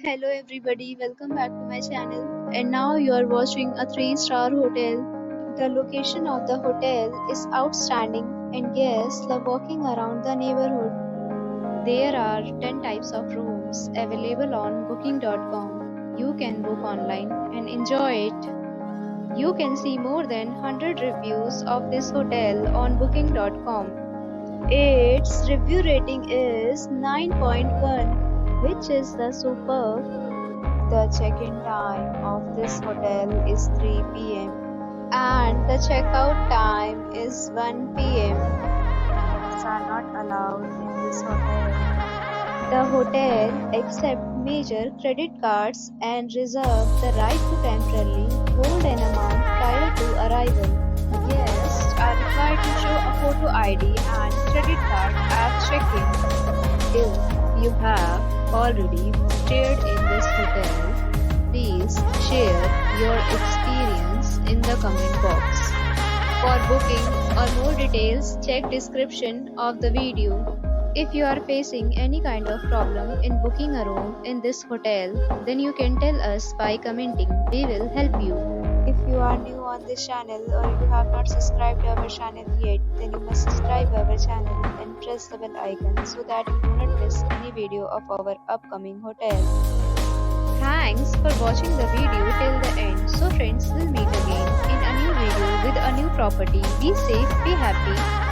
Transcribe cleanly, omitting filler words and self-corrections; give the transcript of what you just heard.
Hello everybody, welcome back to my channel. And now you are watching a 3-star hotel. The location of the hotel is outstanding and guests love walking around the neighborhood. There are 10 types of rooms available on booking.com. You can book online and enjoy it. You can see more than 100 reviews of this hotel on booking.com. Its review rating is 9.1, which is the superb. The check-in time of this hotel is 3 p.m. and the checkout time is 1 p.m. Pets are not allowed in this hotel. The hotel accepts major credit cards and reserves the right to temporarily hold an amount prior to arrival. Guests are required to show a photo ID and credit card at check-in. If you have already stayed in this hotel, please share your experience in the comment box. For booking or more details, check description of the video. If you are facing any kind of problem in booking a room in this hotel, then you can tell us by commenting. We will help you. If you are new on this channel or you have not subscribed our channel yet, then you must subscribe our channel and press the bell icon so that you do not miss any video of our upcoming hotel. Thanks for watching the video till the end. So friends, we'll meet again in a new video with a new property. Be safe, be happy.